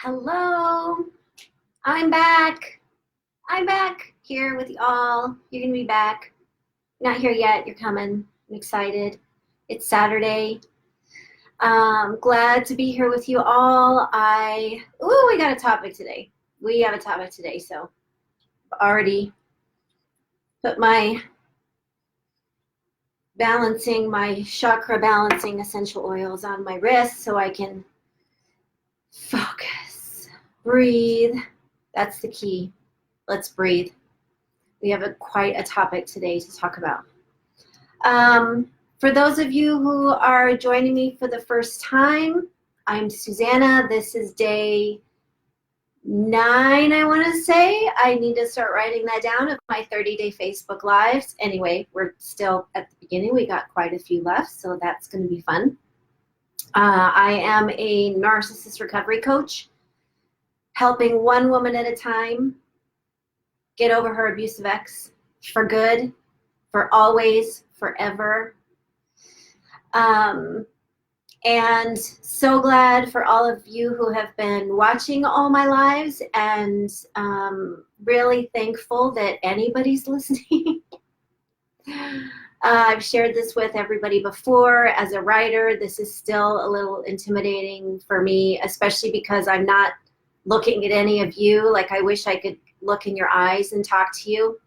Hello, I'm back. I'm back here with y'all. You're gonna be back. Not here yet, you're coming. I'm excited. It's Saturday. Glad to be here with you all. We got a topic today. We have a topic today, so I've already put my chakra balancing essential oils on my wrist so I can focus, breathe. That's the key. Let's breathe. We have quite a topic today to talk about. For those of you who are joining me for the first time, I'm Susanna. This is day 9, I want to say. I need to start writing that down of my 30-day Facebook Lives. Anyway, we're still at the beginning. We got quite a few left, so that's going to be fun. I am a narcissist recovery coach, helping one woman at a time get over her abusive ex for good, for always, forever. And so glad for all of you who have been watching all my lives, and really thankful that anybody's listening. I've shared this with everybody before. As a writer, this is still a little intimidating for me, especially because I'm not looking at any of you. Like, I wish I could look in your eyes and talk to you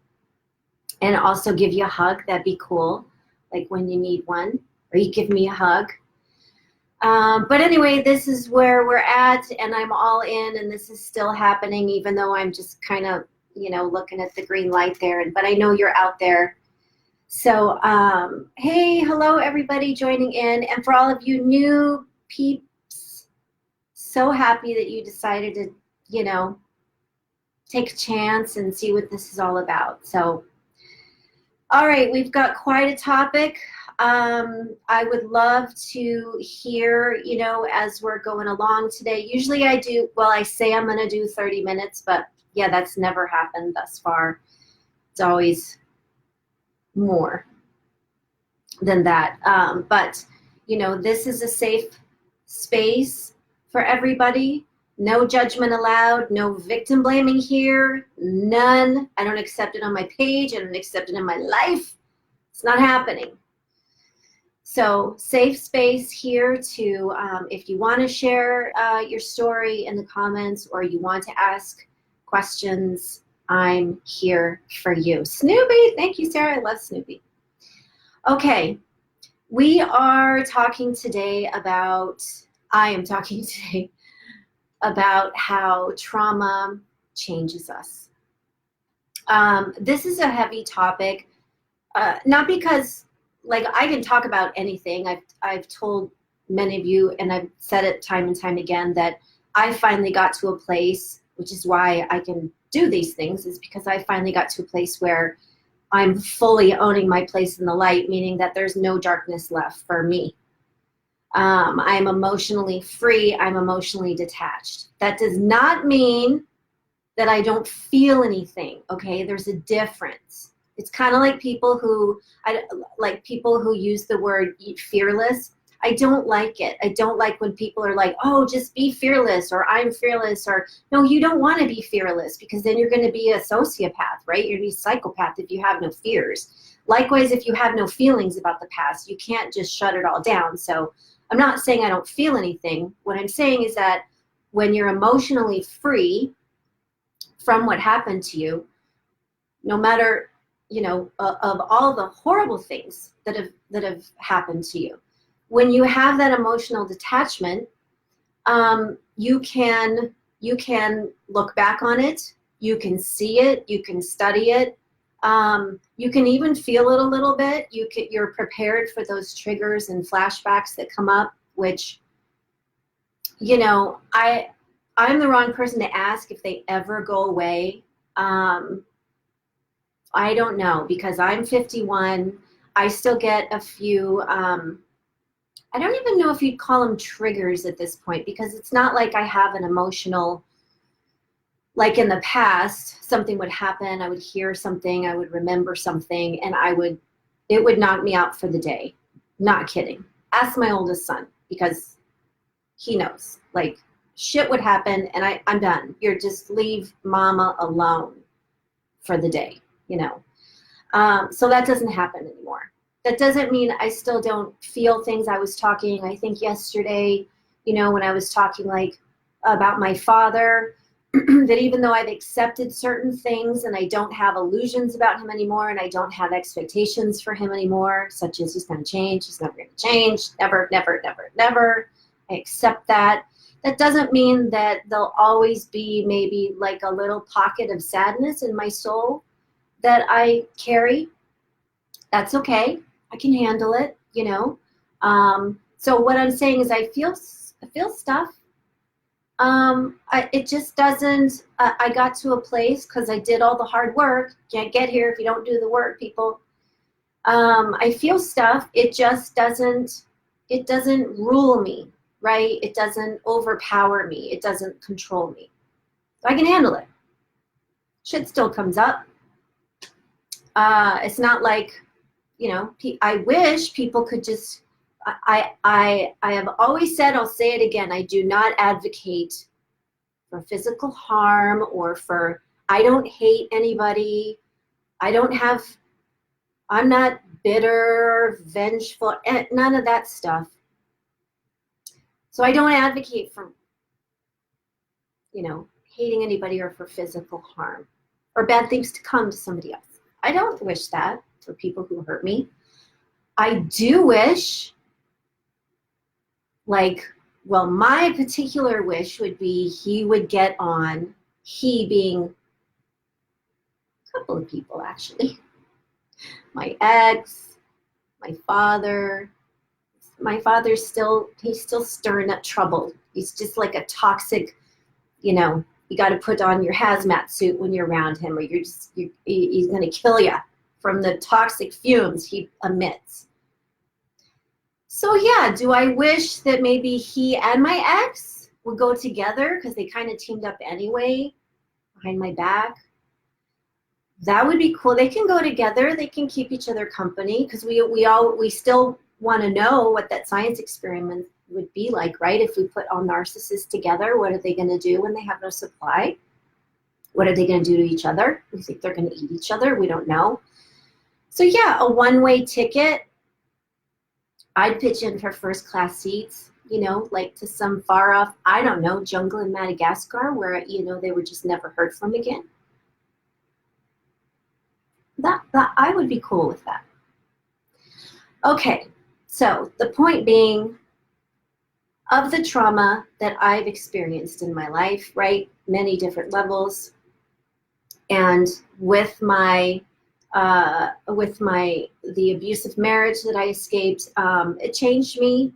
and also give you a hug. That'd be cool, like when you need one, or you give me a hug. But anyway, this is where we're at, and I'm all in, and this is still happening, even though I'm just kind of, looking at the green light there. But I know you're out there. So, hey, hello, everybody joining in. And for all of you new peeps, so happy that you decided to, take a chance and see what this is all about. So, all right, we've got quite a topic. I would love to hear, as we're going along today. Usually I say I'm going to do 30 minutes, but yeah, that's never happened thus far. It's always more than that. But, this is a safe space for everybody. No judgment allowed, no victim blaming here, none. I don't accept it on my page. I don't accept it in my life. It's not happening. So safe space here to, if you want to share your story in the comments, or you want to ask questions, I'm here for you. Snoopy, thank you, Sarah. I love Snoopy. Okay, I am talking today about how trauma changes us. This is a heavy topic, not because, I can talk about anything. I've told many of you, and I've said it time and time again, that I finally got to a place, which is why I can do these things, is because I finally got to a place where I'm fully owning my place in the light, meaning that there's no darkness left for me. I'm emotionally free. I'm emotionally detached. That does not mean that I don't feel anything, okay? There's a difference. It's kind of like people who use the word fearless. I don't like it. I don't like when people are like, oh, just be fearless, or I'm fearless, or no, you don't want to be fearless, because then you're going to be a sociopath, right? You're going to be a psychopath if you have no fears. Likewise, if you have no feelings about the past, you can't just shut it all down. So I'm not saying I don't feel anything. What I'm saying is that when you're emotionally free from what happened to you, no matter, of all the horrible things that have happened to you, when you have that emotional detachment, you can look back on it, you can see it, you can study it, you can even feel it a little bit. You're prepared for those triggers and flashbacks that come up, which, I'm the wrong person to ask if they ever go away. I don't know, because I'm 51. I still get a few, I don't even know if you'd call them triggers at this point, because it's not like I have an emotional, like in the past, something would happen, I would hear something, I would remember something, and it would knock me out for the day. Not kidding. Ask my oldest son, because he knows. Like, shit would happen and I'm done. You're just leave mama alone for the day, you know. So that doesn't happen anymore. That doesn't mean I still don't feel things. I was talking, I think yesterday, you know, when I was talking like about my father, that even though I've accepted certain things and I don't have illusions about him anymore and I don't have expectations for him anymore, such as he's going to change, he's never going to change, never, never, never, never. I accept that. That doesn't mean that there'll always be maybe like a little pocket of sadness in my soul that I carry. That's okay. I can handle it, you know. So what I'm saying is I feel stuff. It just doesn't, I got to a place because I did all the hard work. Can't get here if you don't do the work, people. I feel stuff. It just doesn't rule me, right? It doesn't overpower me. It doesn't control me. So I can handle it. Shit still comes up. It's not like, you know, I wish people could just, I have always said, I'll say it again, I do not advocate for physical harm or for, I don't hate anybody. I'm not bitter, vengeful, none of that stuff. So I don't advocate for, you know, hating anybody or for physical harm or bad things to come to somebody else. I don't wish that for people who hurt me. I do wish, like, well, my particular wish would be he would get on, he being a couple of people actually, my ex, my father. My father's he's still stirring up trouble. He's just like a toxic, you know, you got to put on your hazmat suit when you're around him or he's going to kill you from the toxic fumes he emits. So yeah, do I wish that maybe he and my ex would go together because they kind of teamed up anyway behind my back? That would be cool. They can go together. They can keep each other company because we still want to know what that science experiment would be like, right? If we put all narcissists together, what are they going to do when they have no supply? What are they going to do to each other? We think they're going to eat each other. We don't know. So yeah, a one-way ticket. I'd pitch in for first-class seats, you know, like to some far off, I don't know, jungle in Madagascar where, you know, they were just never heard from again. That I would be cool with that. Okay, so the point being, of the trauma that I've experienced in my life, right, many different levels, and with the abusive marriage that I escaped, it changed me,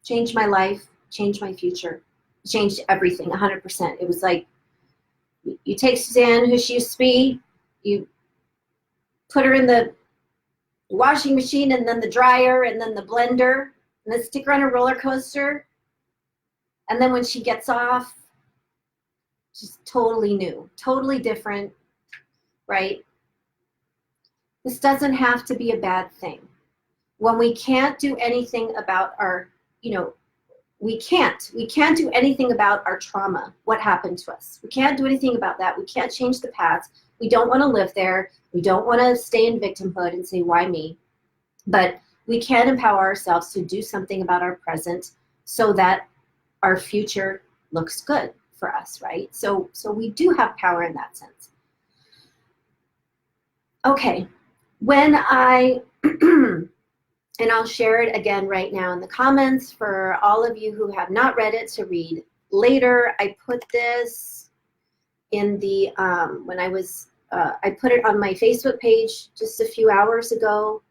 changed my life, changed my future, changed everything 100%. It was like, you take Suzanne, who she used to be, you put her in the washing machine and then the dryer and then the blender and then stick her on a roller coaster. And then when she gets off, she's totally new, totally different, right? This doesn't have to be a bad thing. When we can't do anything about our, you know, we can't do anything about our trauma, what happened to us. We can't do anything about that. We can't change the past. We don't want to live there. We don't want to stay in victimhood and say, why me? But we can empower ourselves to do something about our present so that our future looks good for us, right? So we do have power in that sense. Okay, when I, and I'll share it again right now in the comments for all of you who have not read it to read later. I put this in the, when I put it on my Facebook page just a few hours ago.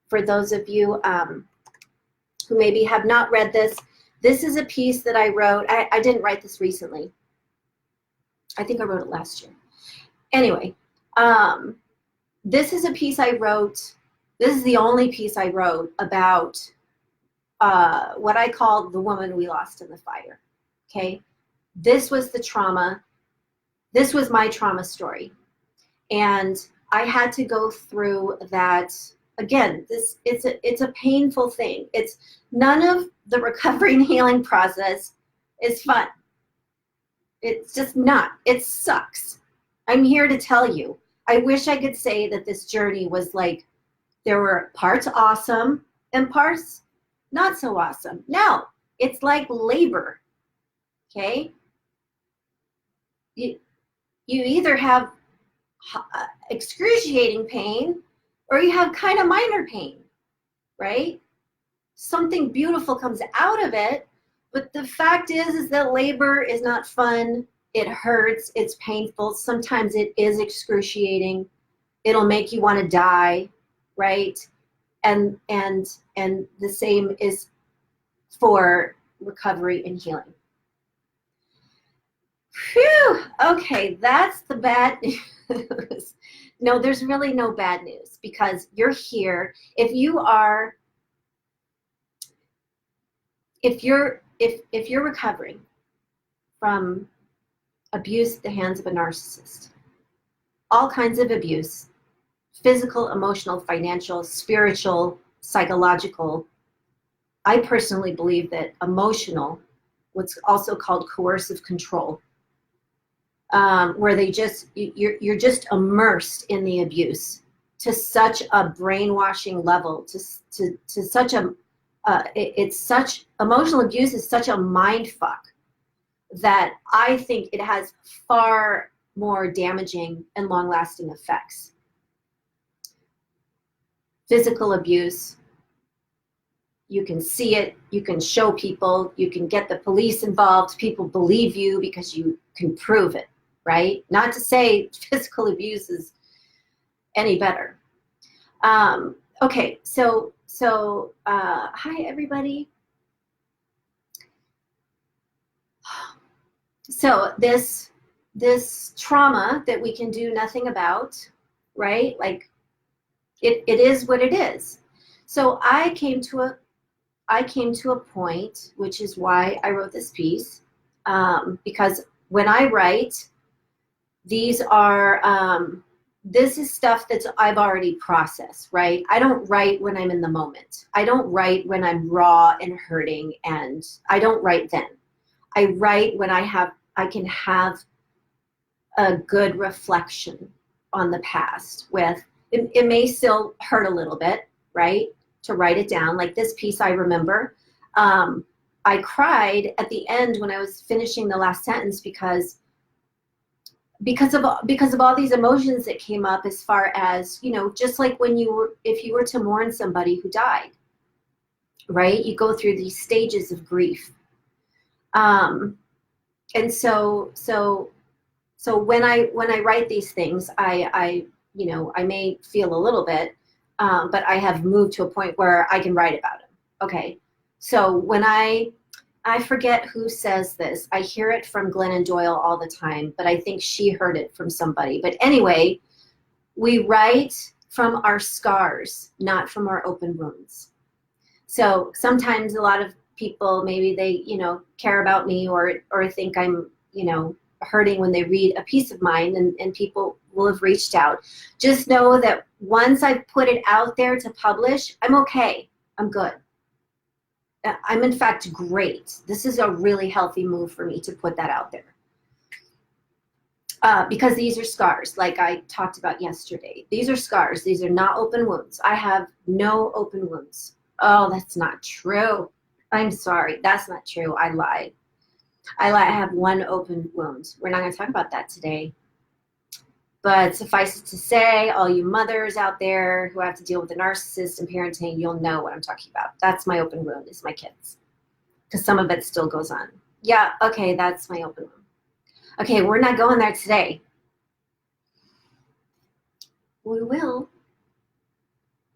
For those of you who maybe have not read this, this is a piece that I wrote. I didn't write this recently. I think I wrote it last year. Anyway, this is a piece I wrote. This is the only piece I wrote about what I call the woman we lost in the fire. Okay, this was the trauma. This was my trauma story. And I had to go through that. Again, it's a painful thing. It's none of the recovery and healing process is fun. It's just not. It sucks. I'm here to tell you. I wish I could say that this journey was like, there were parts awesome and parts not so awesome. No, it's like labor, okay? You either have excruciating pain or you have kind of minor pain, right? Something beautiful comes out of it, but the fact is that labor is not fun. It hurts, it's painful. Sometimes it is excruciating. It'll make you want to die, right? And the same is for recovery and healing. Phew, okay, that's the bad news. No, there's really no bad news because you're here. If you're recovering from abuse at the hands of a narcissist, all kinds of abuse, physical, emotional, financial, spiritual, psychological. I personally believe that emotional, what's also called coercive control, where you're just immersed in the abuse to such a brainwashing level, to such a it's such emotional abuse is such a mind fuck that I think it has far more damaging and long-lasting effects. Physical abuse, you can see it, you can show people, you can get the police involved, people believe you because you can prove it, right? Not to say physical abuse is any better. Okay, so hi everybody. So this trauma that we can do nothing about, right? Like it is what it is. So I came to a point, which is why I wrote this piece, because when I write, these are this is stuff that I've already processed, right? I don't write when I'm in the moment. I don't write when I'm raw and hurting, and I don't write then. I write when I can have a good reflection on the past with, it may still hurt a little bit, right? To write it down. Like this piece, I remember, I cried at the end when I was finishing the last sentence because of all these emotions that came up, as far as, you know, just like if you were to mourn somebody who died, right? You go through these stages of grief. And so when I write these things, I you know, I may feel a little bit, but I have moved to a point where I can write about it. Okay. So when I forget who says this. I hear it from Glennon Doyle all the time, but I think she heard it from somebody. But anyway, we write from our scars, not from our open wounds. So sometimes a lot of people, maybe they, you know, care about me or think I'm, you know, hurting when they read a piece of mine, and people will have reached out. Just know that once I've put it out there to publish, I'm okay. I'm good. I'm in fact great. This is a really healthy move for me to put that out there. Because these are scars, like I talked about yesterday. These are scars. These are not open wounds. I have no open wounds. Oh, that's not true. I'm sorry. That's not true. I lied. I have one open wound. We're not going to talk about that today. But suffice it to say, all you mothers out there who have to deal with a narcissist and parenting, you'll know what I'm talking about. That's my open wound, is my kids. Because some of it still goes on. Yeah, okay, that's my open wound. Okay, we're not going there today. We will.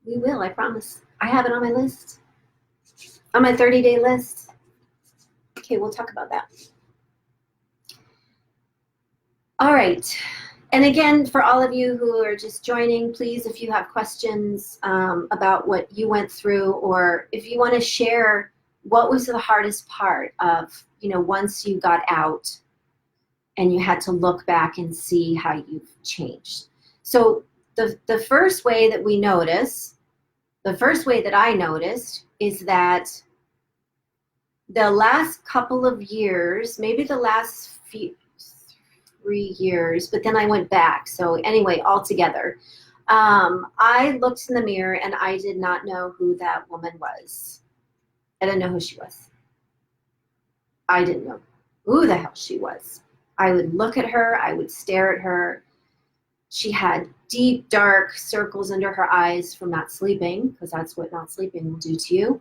We will, I promise. I have it on my list. On my 30-day list. Okay, we'll talk about that. All right. And again, for all of you who are just joining, please, if you have questions about what you went through, or if you want to share what was the hardest part of, you know, once you got out and you had to look back and see how you've changed. So the first way that we notice, the first way that I noticed is that the last couple of years, maybe the last 3 years, but then I went back. So anyway, altogether, I looked in the mirror and I did not know who that woman was. I didn't know who she was. I didn't know who the hell she was. I would look at her. I would stare at her. She had deep, dark circles under her eyes from not sleeping, because that's what not sleeping will do to you.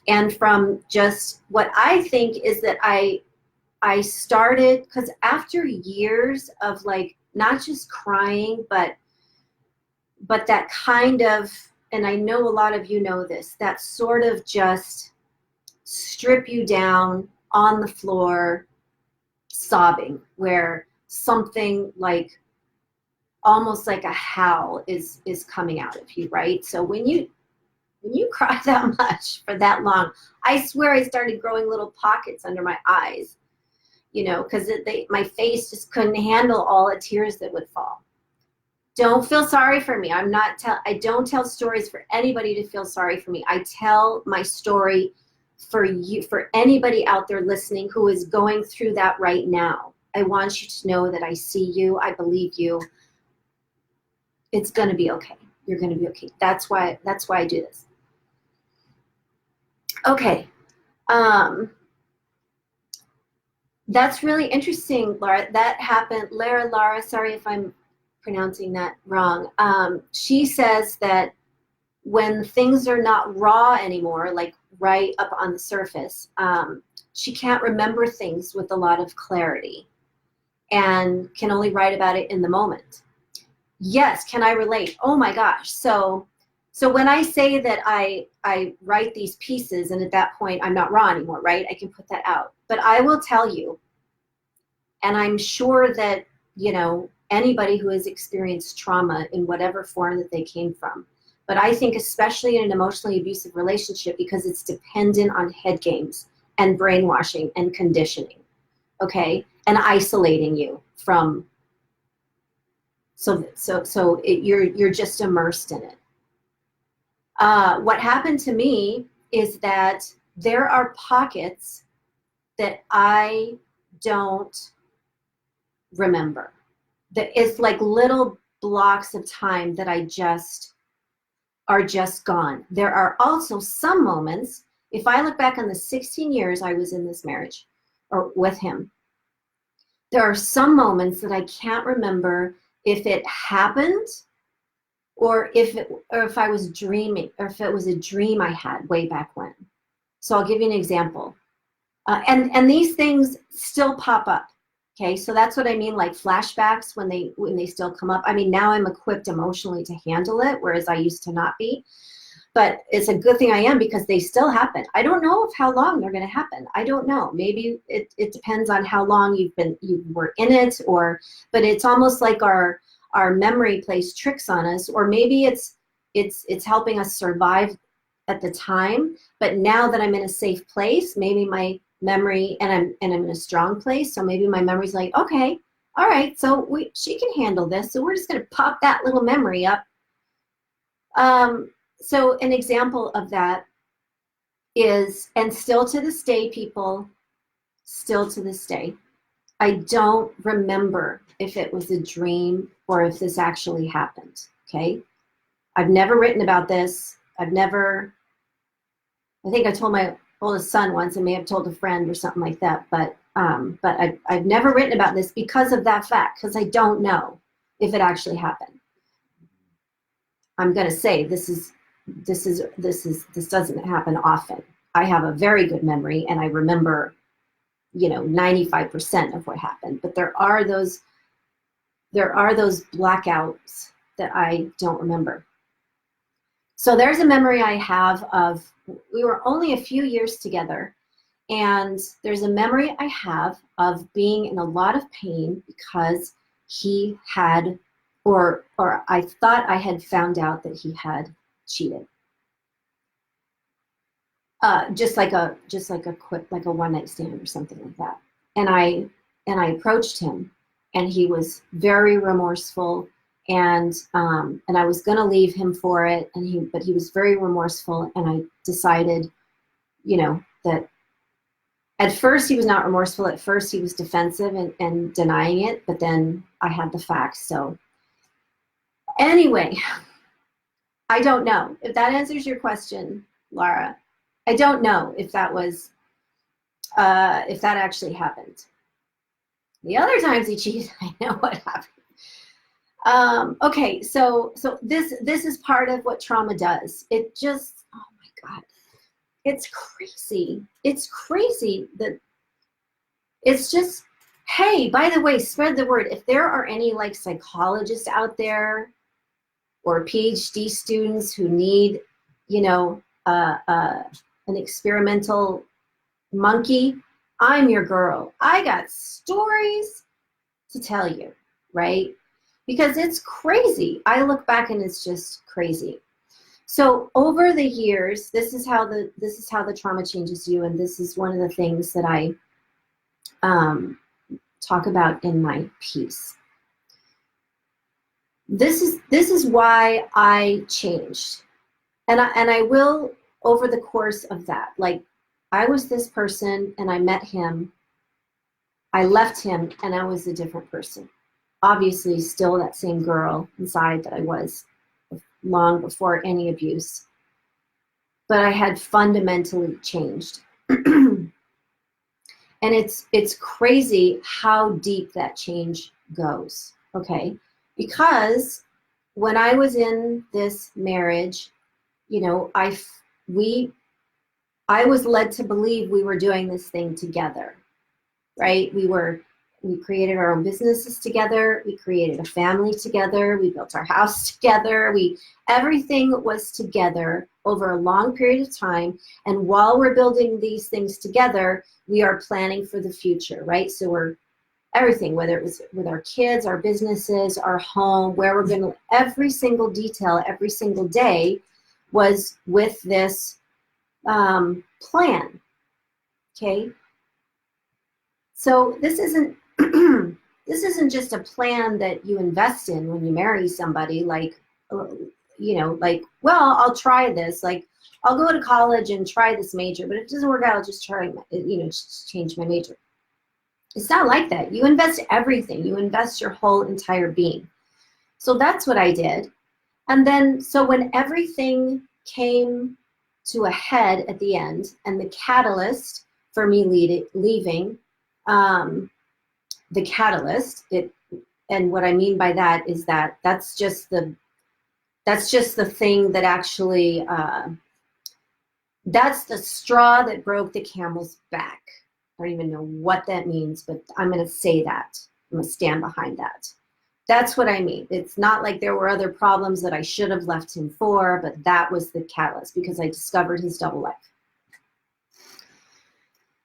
And from just what I think is that I started, because after years of like not just crying, but that kind of, and I know a lot of you know this, that sort of just strip you down on the floor, sobbing, where something like almost like a howl is coming out of you, right? So when you cry that much for that long, I swear I started growing little pockets under my eyes, you know, because my face just couldn't handle all the tears that would fall. Don't feel sorry for me. I don't tell stories for anybody to feel sorry for me. I tell my story for you, for anybody out there listening who is going through that right now. I want you to know that I see you. I believe you. It's going to be okay. You're going to be okay. That's why I do this. Okay. That's really interesting, Laura. That happened. Lara, sorry if I'm pronouncing that wrong. She says that when things are not raw anymore, like right up on the surface, she can't remember things with a lot of clarity and can only write about it in the moment. Yes, can I relate? Oh my gosh. So when I say that I write these pieces, and at that point I'm not raw anymore, right? I can put that out. But I will tell you, and I'm sure that, you know, anybody who has experienced trauma in whatever form that they came from, but I think especially in an emotionally abusive relationship, because it's dependent on head games and brainwashing and conditioning, okay, and isolating you from. You're just immersed in it. What happened to me is that there are pockets that I don't remember. That it's like little blocks of time that are just gone. There are also some moments, if I look back on the 16 years I was in this marriage or with him, there are some moments that I can't remember if it happened or if I was dreaming, or if it was a dream I had way back when. So I'll give you an example. And these things still pop up. Okay, so that's what I mean, like flashbacks when they still come up. I mean, now I'm equipped emotionally to handle it, whereas I used to not be. But it's a good thing I am, because they still happen. I don't know of how long they're going to happen. I don't know. Maybe it depends on how long you were in it, but it's almost like our memory plays tricks on us, or maybe it's helping us survive at the time. But now that I'm in a safe place, maybe my memory, and I'm in a strong place, so maybe my memory's like, okay, all right, so she can handle this, so we're just going to pop that little memory up. So an example of that is, and still to this day, people, still to this day, I don't remember if it was a dream or if this actually happened, okay? I've never written about this. I think I told my oldest son once, and may have told a friend or something like that, but I've never written about this because of that fact, because I don't know if it actually happened. I'm going to say this doesn't happen often. I have a very good memory, and I remember, 95% of what happened, but there are those blackouts that I don't remember. So there's a memory I have of, we were only a few years together, and there's a memory I have of being in a lot of pain because he had, or I thought I had found out that he had cheated. Just like a one night stand or something like that. And I approached him, and he was very remorseful, and I was going to leave him for it, but he was very remorseful, and I decided, that, At first, he was not remorseful. At first, he was defensive and denying it. But then I had the facts. So anyway, I don't know if that answers your question, Laura. I don't know if that was, if that actually happened. The other times he cheated, I know what happened. Okay, so this is part of what trauma does. It just, oh my God, it's crazy. It's crazy that it's just, hey, by the way, spread the word. If there are any like psychologists out there or PhD students who need, you know, an experimental monkey, I'm your girl. I got stories to tell you, right? Because it's crazy. I look back and it's just crazy. So over the years, this is how the trauma changes you, and this is one of the things that I talk about in my piece. This is why I changed, and I will, over the course of that, like I was this person and I met him, I left him, and I was a different person. Obviously, still that same girl inside that I was long before any abuse, but I had fundamentally changed. And it's crazy how deep that change goes, okay? Because when I was in this marriage, you know, I was led to believe we were doing this thing together, right? We created our own businesses together. We created a family together. We built our house together. Everything was together over a long period of time. And while we're building these things together, we are planning for the future, right? So we're everything, whether it was with our kids, our businesses, our home, where we're going to, every single detail, every single day was with this plan, okay? So this isn't this isn't just a plan that you invest in when you marry somebody, like, you know, like, well, I'll try this, like, I'll go to college and try this major, but if it doesn't work out, I'll just try, you know, just change my major. It's not like that. You invest everything. You invest your whole entire being. So that's what I did. And then, so when everything came to a head at the end, and the catalyst for me leaving, the catalyst, and what I mean by that is that that's just the thing that actually, that's the straw that broke the camel's back. I don't even know what that means, but I'm going to say that. I'm going to stand behind that. That's what I mean. It's not like there were other problems that I should have left him for, but that was the catalyst, because I discovered his double life,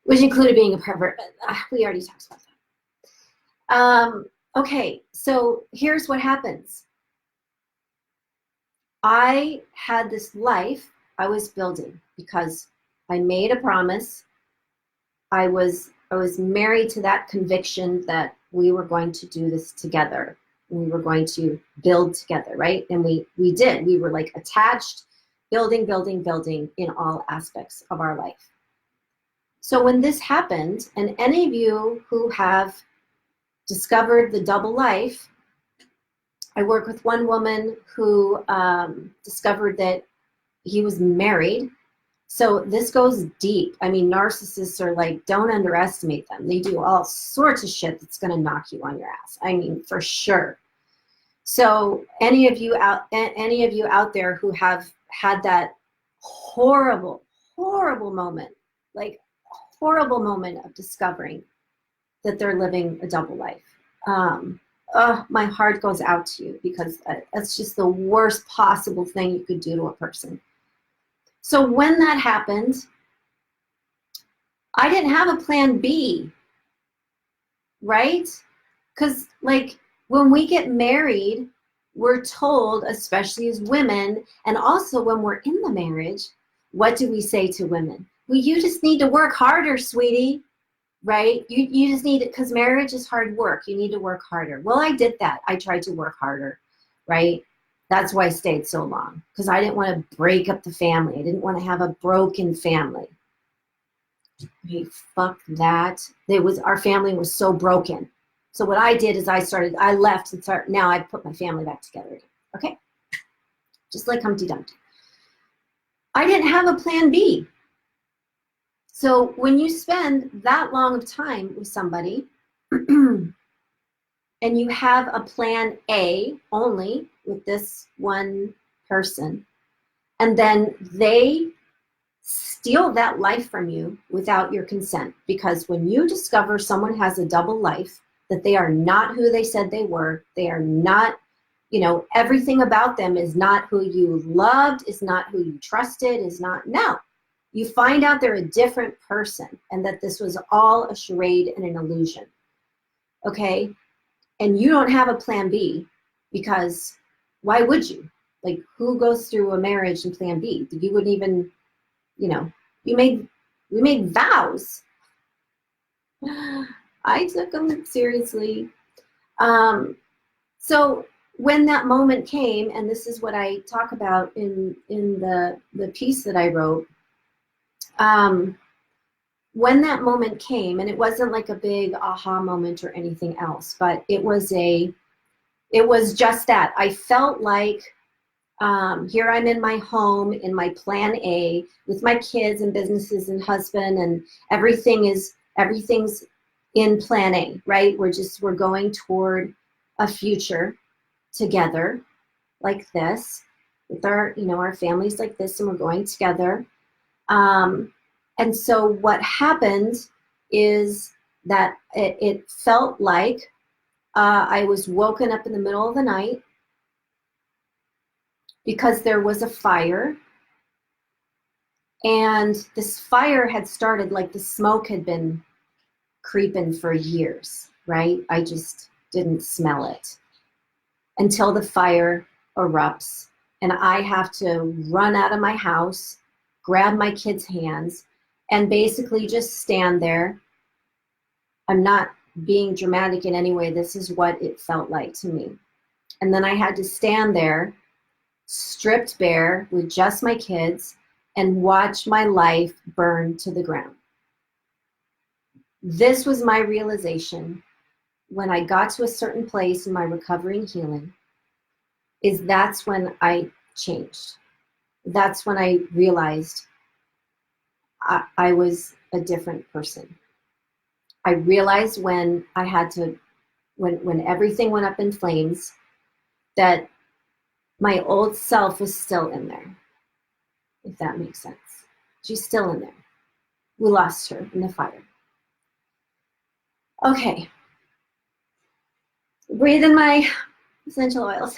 which included being a pervert, but we already talked about that. Okay, so here's what happens. I had this life I was building because I made a promise. I was married to that conviction that we were going to do this together. We were going to build together, right? And we did. We were like attached, building in all aspects of our life. So when this happened, and any of you who have discovered the double life, I work with one woman who discovered that he was married. So this goes deep. I mean, narcissists are like, don't underestimate them. They do all sorts of shit that's going to knock you on your ass. I mean, for sure. So any of you out there who have had that horrible moment, like horrible moment of discovering that they're living a double life, my heart goes out to you, because that's just the worst possible thing you could do to a person. So when that happened, I didn't have a plan B, right? Because like when we get married, we're told, especially as women, and also when we're in the marriage, what do we say to women? Well, you just need to work harder, sweetie, right? You just need it, because marriage is hard work. You need to work harder. Well, I did that. I tried to work harder, right? That's why I stayed so long, because I didn't want to break up the family. I didn't want to have a broken family. Okay, fuck that. Our family was so broken. So what I did is I left and now I put my family back together again. Okay? Just like Humpty Dumpty. I didn't have a plan B. So when you spend that long of time with somebody and you have a plan A only with this one person, and then they steal that life from you without your consent, because when you discover someone has a double life, that they are not who they said they were, they are not, everything about them is not who you loved, is not who you trusted, is not, no. You find out they're a different person and that this was all a charade and an illusion. Okay? And you don't have a plan B, because why would you? Like, who goes through a marriage and plan B? You wouldn't even, we made vows. I took them seriously. So when that moment came, and this is what I talk about in the piece that I wrote, when that moment came, and it wasn't like a big aha moment or anything else, but it was just that. I felt like, here I'm in my home, in my plan A, with my kids and businesses and husband, and everything's in plan A, right? We're going toward a future together like this, with our families like this, and we're going together. And so what happened is that it felt like I was woken up in the middle of the night because there was a fire, and this fire had started, like the smoke had been creeping for years, right? I just didn't smell it until the fire erupts, and I have to run out of my house, grab my kids' hands, and basically just stand there. I'm not being dramatic in any way. This is what it felt like to me. And then I had to stand there, stripped bare with just my kids, and watch my life burn to the ground. This was my realization when I got to a certain place in my recovery and healing, is that's when I changed. That's when I realized I was a different person. I realized when I had to, when everything went up in flames, that my old self was still in there, if that makes sense. She's still in there. We lost her in the fire. Okay. Breathe in my essential oils.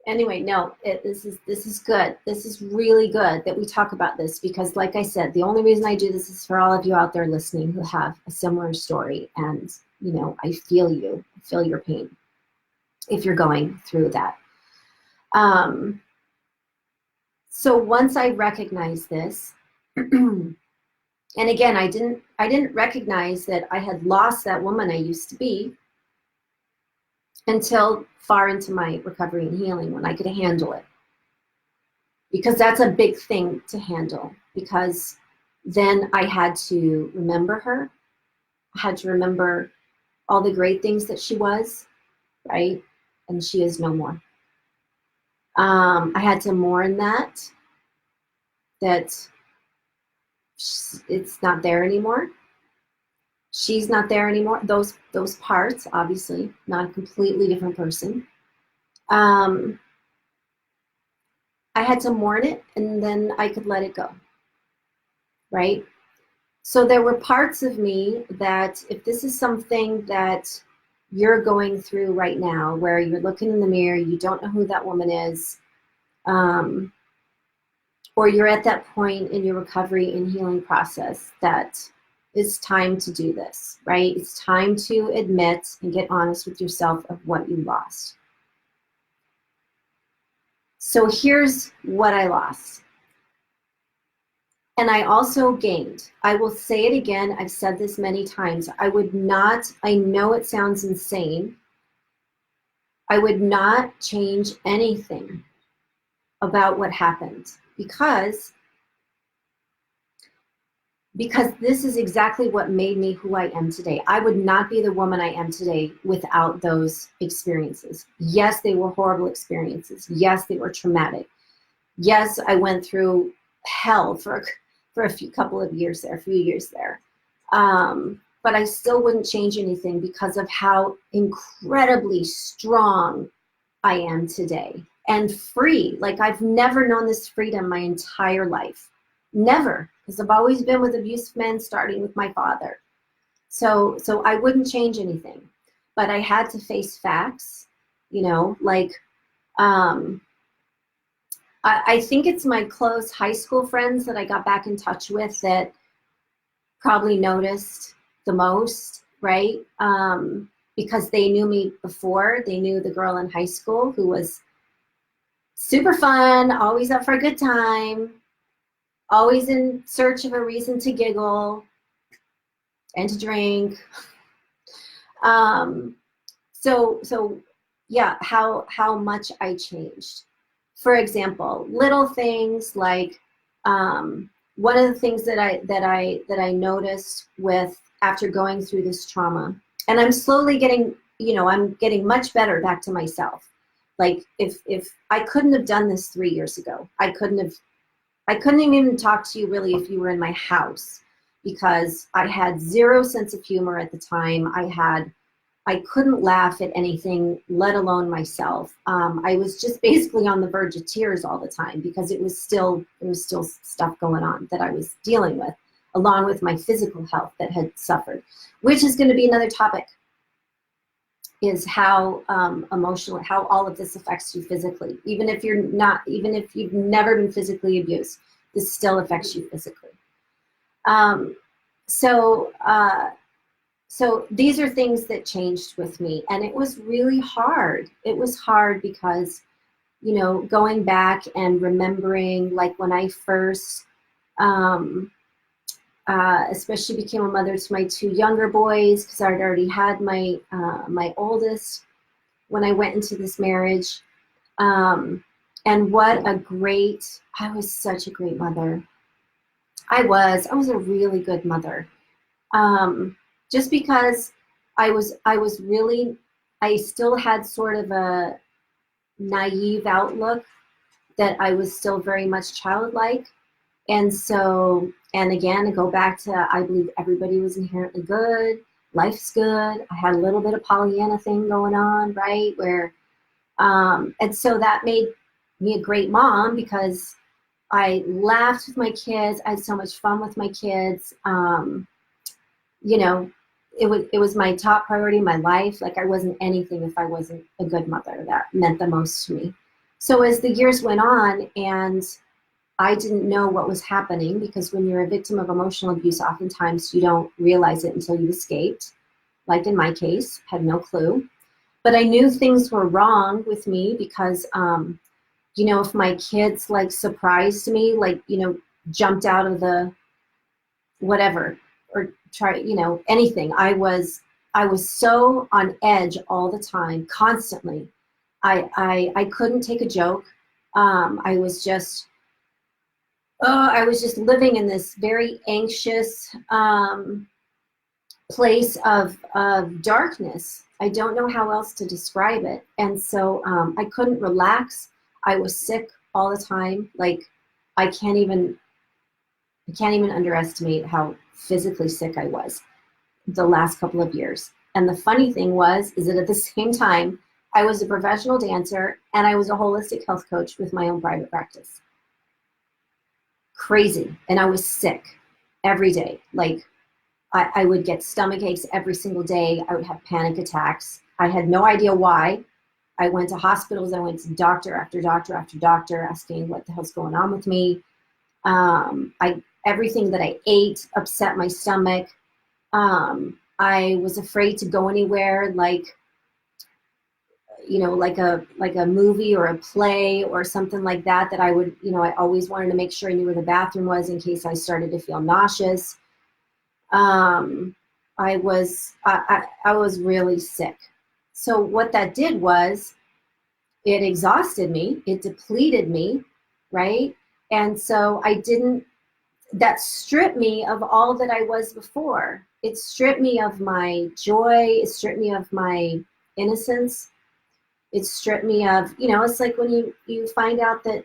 Anyway, no, this is good. This is really good that we talk about this, because like I said, the only reason I do this is for all of you out there listening who have a similar story, and I feel you. I feel your pain if you're going through that. So once I recognized this, and again, I didn't recognize that I had lost that woman I used to be until far into my recovery and healing, when I could handle it. Because that's a big thing to handle, because then I had to remember her. I had to remember all the great things that she was, right? And she is no more. I had to mourn that it's not there anymore. She's not there anymore. Those parts, obviously, not a completely different person. I had to mourn it, and then I could let it go, right? So there were parts of me that, if this is something that you're going through right now, where you're looking in the mirror, you don't know who that woman is, or you're at that point in your recovery and healing process that it's time to do this, right? It's time to admit and get honest with yourself of what you lost. So here's what I lost. And I also gained. I will say it again. I've said this many times. I know it sounds insane. I would not change anything about what happened, because because this is exactly what made me who I am today. I would not be the woman I am today without those experiences. Yes, they were horrible experiences. Yes, they were traumatic. Yes, I went through hell for a couple of years there, a few years there. But I still wouldn't change anything because of how incredibly strong I am today and free. Like I've never known this freedom my entire life. Never, because I've always been with abusive men, starting with my father. So I wouldn't change anything, but I had to face facts, like, um, I think it's my close high school friends that I got back in touch with that probably noticed the most, right? Because they knew me before. They knew the girl in high school who was super fun, always up for a good time, always in search of a reason to giggle and to drink. Um, so yeah, how much I changed. For example, little things like one of the things that I noticed with after going through this trauma, and I'm slowly getting, I'm getting much better back to myself. Like if I couldn't have done this 3 years ago, I couldn't even talk to you really if you were in my house, because I had zero sense of humor at the time. I couldn't laugh at anything, let alone myself. I was just basically on the verge of tears all the time because there was still stuff going on that I was dealing with, along with my physical health that had suffered, which is going to be another topic, is how emotional, how all of this affects you physically. Even if you've never been physically abused, this still affects you physically. Um, so, so these are things that changed with me, and it was really hard. It was hard because, going back and remembering, like when I first, especially became a mother to my two younger boys, because I'd already had my oldest when I went into this marriage. And I was such a great mother. I was a really good mother. Just because I still had sort of a naive outlook that I was still very much childlike. And so, and again, I go back to, I believe everybody was inherently good. Life's good. I had a little bit of Pollyanna thing going on, right? And so that made me a great mom because I laughed with my kids. I had so much fun with my kids. It was my top priority in my life. Like I wasn't anything if I wasn't a good mother. That meant the most to me. So as the years went on and I didn't know what was happening, because when you're a victim of emotional abuse, oftentimes you don't realize it until you've escaped. Like in my case, had no clue. But I knew things were wrong with me because, if my kids like surprised me, like, jumped out of the whatever, or try, anything. I was so on edge all the time, constantly. I couldn't take a joke. I was just living in this very anxious place of darkness. I don't know how else to describe it. And so I couldn't relax. I was sick all the time. Like I can't even underestimate how physically sick I was the last couple of years. And the funny thing is that at the same time, I was a professional dancer and I was a holistic health coach with my own private practice. Crazy. And I was sick every day. Like I would get stomach aches every single day. I would have panic attacks. I had no idea why. I went to hospitals. I went to doctor after doctor after doctor asking what the hell's going on with me. Everything that I ate upset my stomach. I was afraid to go anywhere, like a movie or a play or something like that I would, I always wanted to make sure I knew where the bathroom was in case I started to feel nauseous. I was really sick. So what that did was it exhausted me, it depleted me, right? And so that stripped me of all that I was before. It stripped me of my joy. It stripped me of my innocence. It stripped me of, it's like when you find out that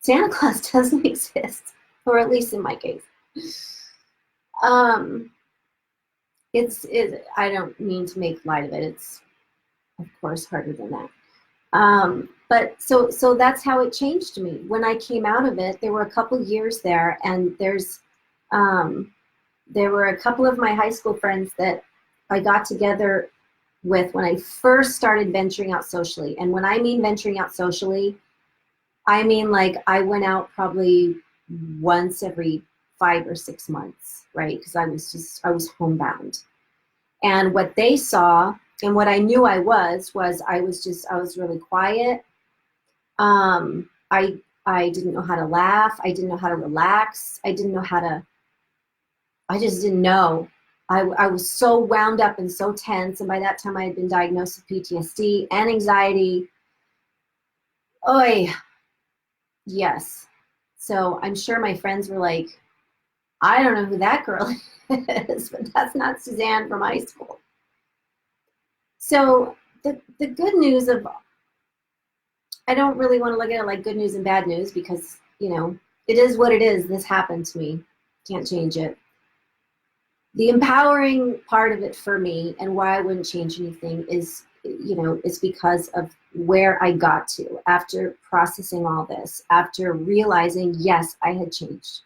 Santa Claus doesn't exist, or at least in my case. I don't mean to make light of it. It's, of course, harder than that. But so that's how it changed me. When I came out of it, there were a couple years there, and there were a couple of my high school friends that I got together with when I first started venturing out socially. And when I mean venturing out socially, I mean like I went out probably once every 5 or 6 months, right? Because I was homebound. And what they saw and what I knew I was I was really quiet. I didn't know how to laugh. I didn't know how to relax. I just didn't know. I was so wound up and so tense. And by that time I had been diagnosed with PTSD and anxiety. Oy, yes. So I'm sure my friends were like, I don't know who that girl is, but that's not Suzanne from high school. So the good news of, I don't really want to look at it like good news and bad news because, it is what it is. This happened to me. Can't change it. The empowering part of it for me and why I wouldn't change anything is, is because of where I got to after processing all this, after realizing, yes, I had changed.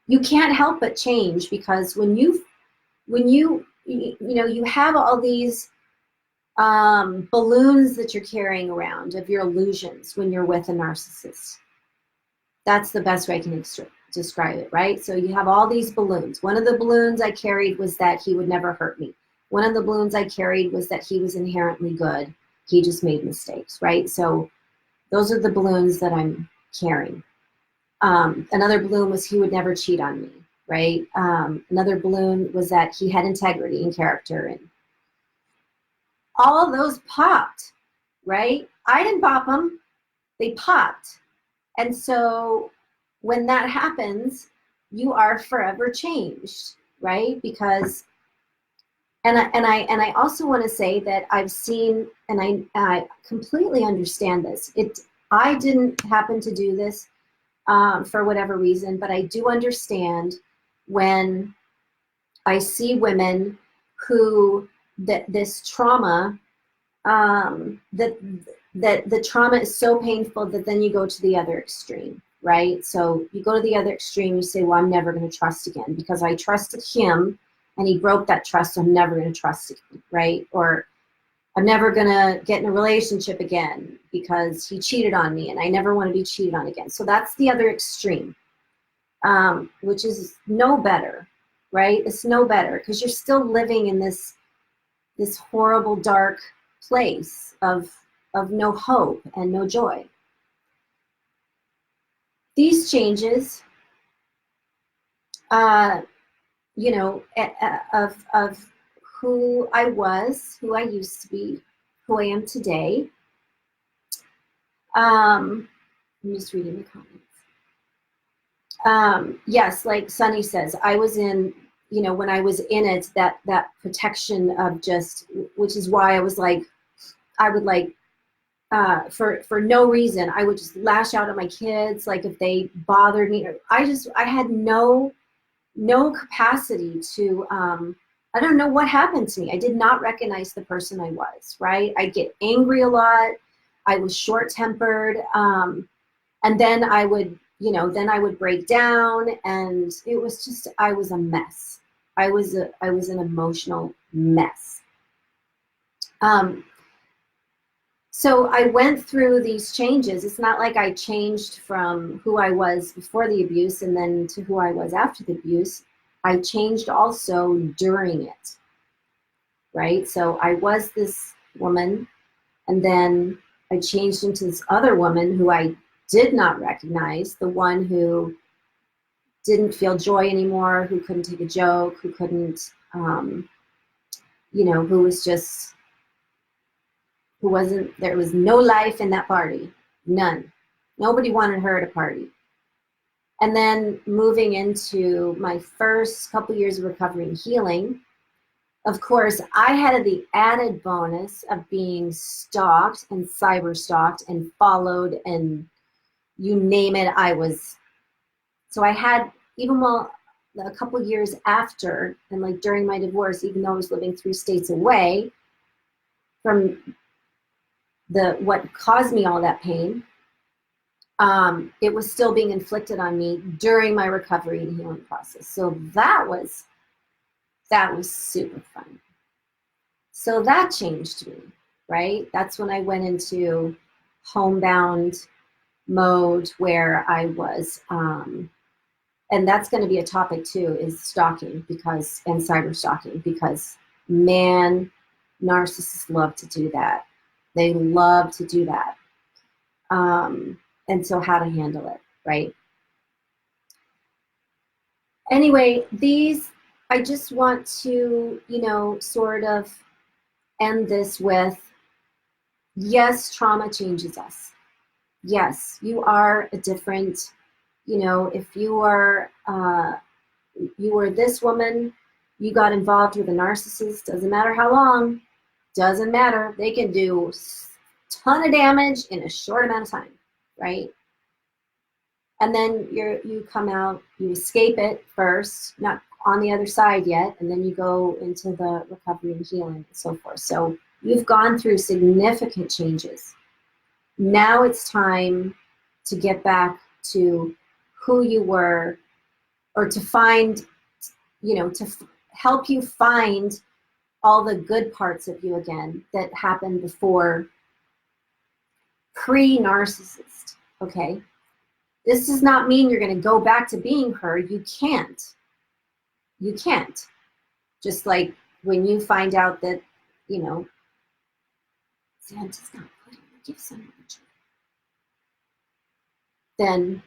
You can't help but change because when you have all these balloons that you're carrying around of your illusions when you're with a narcissist. That's the best way I can describe it, right? So you have all these balloons. One of the balloons I carried was that he would never hurt me. One of the balloons I carried was that he was inherently good. He just made mistakes, right? So those are the balloons that I'm carrying. Another balloon was he would never cheat on me, right? Another balloon was that he had integrity and character, and all of those popped, right? I didn't pop them, they popped. And so when that happens, you are forever changed, right? Because, and I also want to say that I've seen, and I completely understand this. I didn't happen to do this for whatever reason, but I do understand when I see women who this trauma, that the trauma is so painful that then you go to the other extreme, right? So you go to the other extreme, you say, well, I'm never going to trust again because I trusted him and he broke that trust, so I'm never going to trust again, right? Or I'm never going to get in a relationship again because he cheated on me and I never want to be cheated on again. So that's the other extreme, which is no better, right? It's no better because you're still living in this horrible, dark place of no hope and no joy. These changes, of who I was, who I used to be, who I am today. I'm just reading the comments. Yes, like Sunny says, I was in, when I was in it, that protection of just, which is why I was like, I would like, for no reason, I would just lash out at my kids, like if they bothered me. I had no capacity to, I don't know what happened to me. I did not recognize the person I was, right? I'd get angry a lot. I was short-tempered. And then I would, break down, and it was just, I was a mess. I was an emotional mess. So I went through these changes. It's not like I changed from who I was before the abuse and then to who I was after the abuse. I changed also during it, right? So I was this woman, and then I changed into this other woman who I did not recognize, the one who didn't feel joy anymore, who couldn't take a joke, who couldn't, who was just, there was no life in that party, none. Nobody wanted her at a party. And then moving into my first couple years of recovery and healing, of course, I had the added bonus of being stalked and cyber stalked and followed, and you name it, I was. So I had, even while a couple years after, and like during my divorce, even though I was living 3 states away from what caused me all that pain, it was still being inflicted on me during my recovery and healing process. So that was super fun. So that changed me, right? That's when I went into homebound mode, where I was, and that's going to be a topic too, is stalking, and cyber stalking, because man, narcissists love to do that. They love to do that. And so how to handle it, right? Anyway, I just want to, sort of end this with, yes, trauma changes us. Yes, you are a different, if you are this woman, you got involved with a narcissist, doesn't matter how long, doesn't matter. They can do a ton of damage in a short amount of time, right? And then you come out, you escape it first, not on the other side yet, and then you go into the recovery and healing and so forth. So you've gone through significant changes. Now it's time to get back to who you were, or to find, help you find all the good parts of you again that happened before, pre-narcissist, okay? This does not mean you're going to go back to being her. You can't. You can't. Just like when you find out that, Santa's not putting the gifts under the tree, then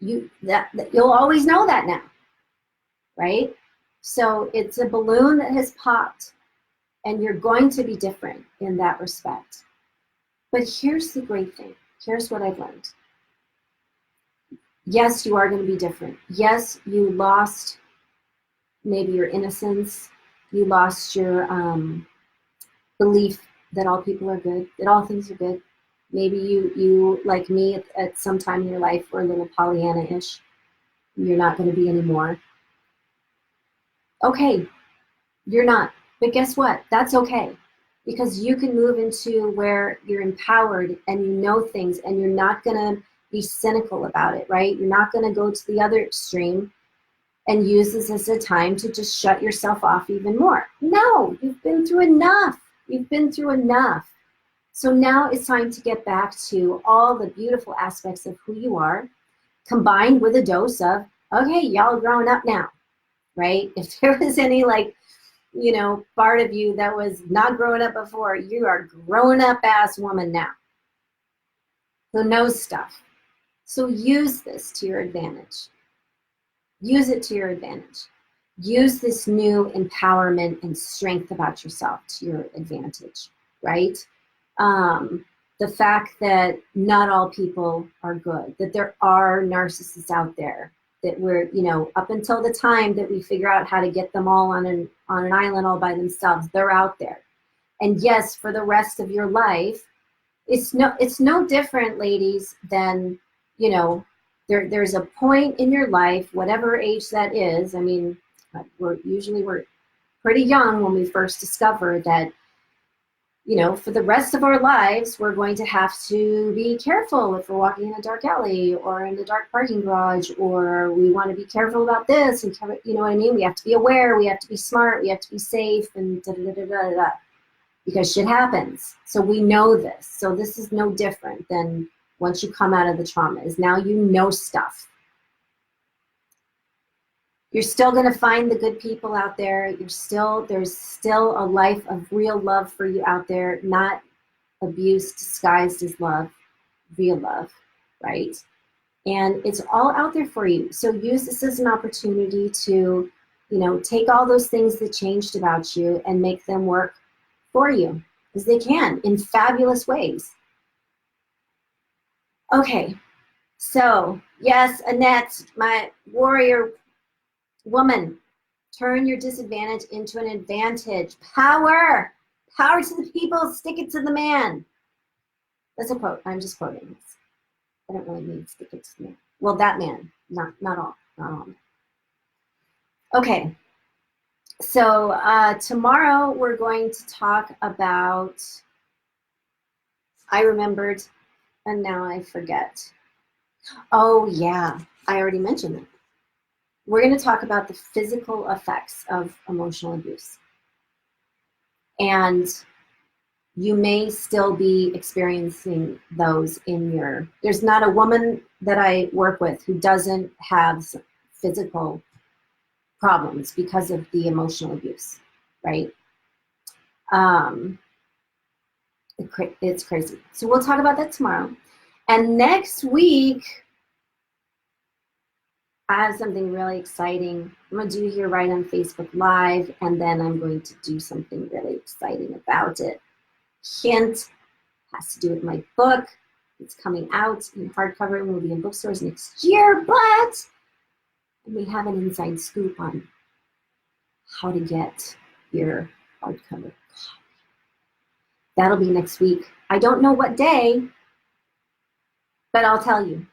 you'll always know that now, right? So it's a balloon that has popped, and you're going to be different in that respect. But here's the great thing. Here's what I've learned. Yes, you are going to be different. Yes, you lost maybe your innocence. You lost your belief that all people are good, that all things are good. Maybe you like me, at some time in your life, were a little Pollyanna-ish. You're not going to be anymore. Okay, you're not. But guess what? That's okay. Because you can move into where you're empowered and you know things, and you're not going to be cynical about it, right? You're not going to go to the other extreme and use this as a time to just shut yourself off even more. No, you've been through enough. You've been through enough. So now it's time to get back to all the beautiful aspects of who you are, combined with a dose of, okay, y'all growing up now, right? If there was any part of you that was not growing up before, you are grown up ass woman now who knows stuff. So use this to your advantage. Use it to your advantage. Use this new empowerment and strength about yourself to your advantage, right? The fact that not all people are good, that there are narcissists out there, that we're, up until the time that we figure out how to get them all on an island all by themselves, they're out there. And yes, for the rest of your life, it's no different, ladies, than, there's a point in your life, whatever age that is. I mean, we're pretty young when we first discover that, for the rest of our lives, we're going to have to be careful if we're walking in a dark alley or in a dark parking garage, or we want to be careful about this, and you know what I mean? We have to be aware, we have to be smart, we have to be safe, and da-da-da-da-da-da, because shit happens. So we know this. So this is no different than once you come out of the trauma, is now you know stuff. You're still going to find the good people out there. There's still a life of real love for you out there, not abuse disguised as love, real love, right? And it's all out there for you. So use this as an opportunity to, take all those things that changed about you and make them work for you, because they can in fabulous ways. Okay. So, Yes, Annette, my warrior woman. Turn your disadvantage into an advantage. Power. Power to the people. Stick it to the man. That's a quote. I'm just quoting this. I don't really mean stick it to the man. Well, that man. Not all. Not all. Okay. So tomorrow we're going to talk about, I remembered and now I forget. Oh yeah, I already mentioned that. We're going to talk about the physical effects of emotional abuse. And you may still be experiencing those in your, there's not a woman that I work with who doesn't have physical problems because of the emotional abuse, right? It's crazy. So we'll talk about that tomorrow. And next week, I have something really exciting I'm going to do here right on Facebook Live, and then I'm going to do something really exciting about it. Hint, has to do with my book. It's coming out in hardcover and will be in bookstores next year, but we have an inside scoop on how to get your hardcover. That'll be next week. I don't know what day, but I'll tell you.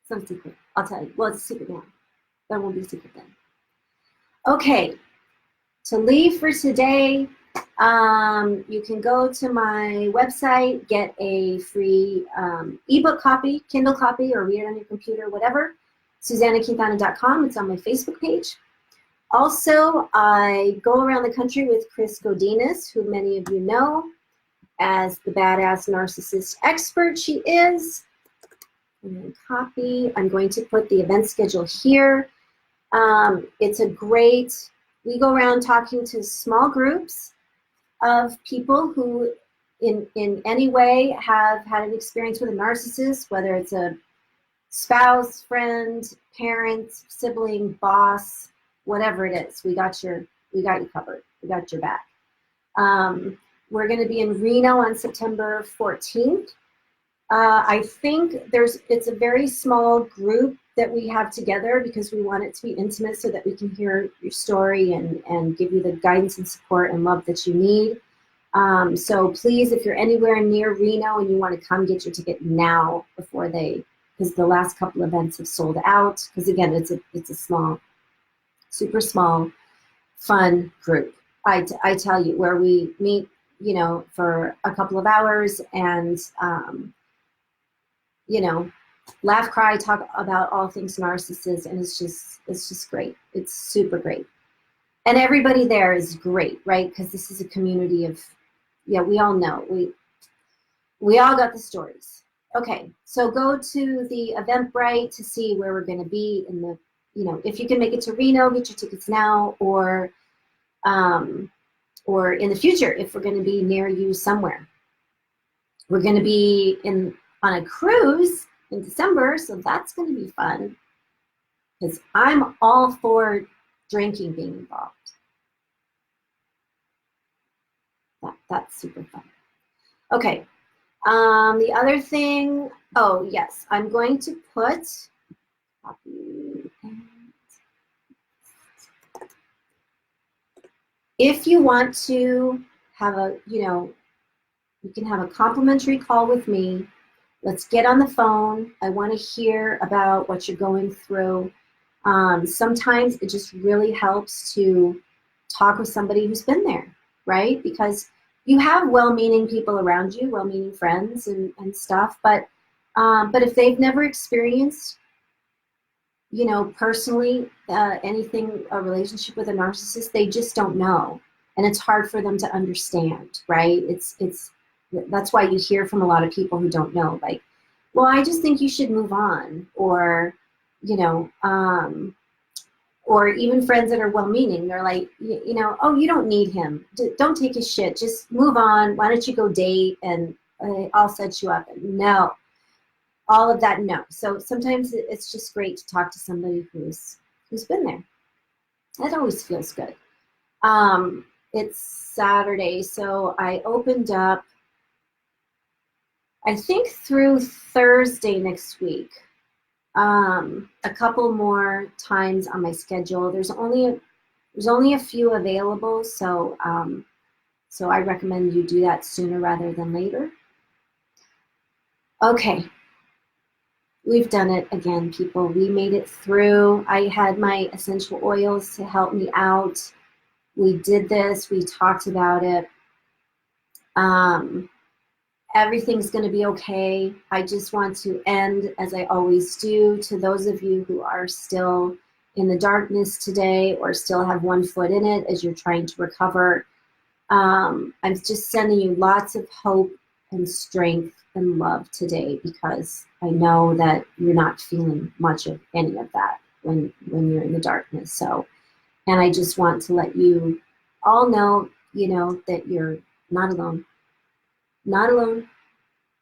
Some secret. I'll tell you. Well, it's a secret now. There will be a secret then. Okay. To leave for today, you can go to my website, get a free ebook copy, Kindle copy, or read it on your computer, whatever. SusannaKeithana.com. It's on my Facebook page. Also, I go around the country with Chris Godinez, who many of you know as the badass narcissist expert she is. And then copy. I'm going to put the event schedule here. It's a great, we go around talking to small groups of people who in any way have had an experience with a narcissist, whether it's a spouse, friend, parent, sibling, boss, whatever it is. We got you covered. We got your back. We're going to be in Reno on September 14th. I think it's a very small group that we have together because we want it to be intimate so that we can hear your story and give you the guidance and support and love that you need. So please, if you're anywhere near Reno and you want to come, get your ticket now before because the last couple events have sold out. Because again, it's a small, super small, fun group. I tell you, where we meet, for a couple of hours and, laugh, cry, talk about all things narcissist, and it's just great. It's super great. And everybody there is great, right? Because this is a community of, we all know. We all got the stories. Okay, so go to the Eventbrite to see where we're going to be in the, if you can make it to Reno, get your tickets now, or in the future, if we're going to be near you somewhere. We're going to be on a cruise in December, so that's going to be fun because I'm all for drinking being involved. That's super fun. Okay. The other thing, oh yes, I'm going to put copy. If you want to have you can have a complimentary call with me. Let's get on the phone. I want to hear about what you're going through. Sometimes it just really helps to talk with somebody who's been there, right? Because you have well-meaning people around you, well-meaning friends and stuff, but if they've never experienced, personally, anything, a relationship with a narcissist, they just don't know. And it's hard for them to understand, right? That's why you hear from a lot of people who don't know, like, well, I just think you should move on, or, or even friends that are well-meaning, they're like, oh, you don't need him. Don't take his shit. Just move on. Why don't you go date and I'll set you up? No, all of that, no. So sometimes it's just great to talk to somebody who's been there. That always feels good. It's Saturday, so I opened up, I think through Thursday next week. a couple more times on my schedule. There's only a few available, so so I recommend you do that sooner rather than later. Okay, we've done it again, people. We made it through. I had my essential oils to help me out. We did this. We talked about it. Everything's going to be okay. I just want to end, as I always do, to those of you who are still in the darkness today or still have one foot in it as you're trying to recover. I'm just sending you lots of hope and strength and love today, because I know that you're not feeling much of any of that when you're in the darkness. So, and I just want to let you all know, that you're not alone. Not alone.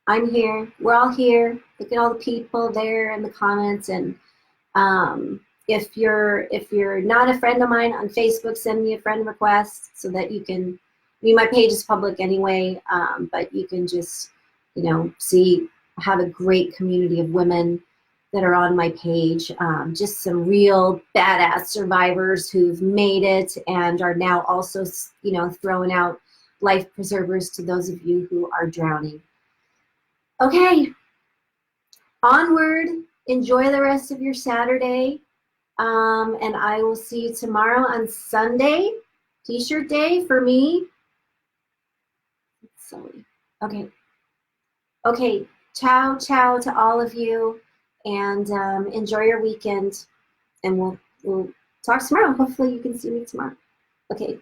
I'm here. We're all here. Look at all the people there in the comments. And if you're not a friend of mine on Facebook, send me a friend request so that you can. I mean, my page is public anyway, but you can just, see. I have a great community of women that are on my page. Just some real badass survivors who've made it and are now also, throwing out life preservers to those of you who are drowning. Okay, onward. Enjoy the rest of your Saturday. And I will see you tomorrow on Sunday, T-shirt day for me. Silly. Okay. Okay. Ciao, ciao to all of you, and enjoy your weekend. And we'll talk tomorrow. Hopefully you can see me tomorrow. Okay.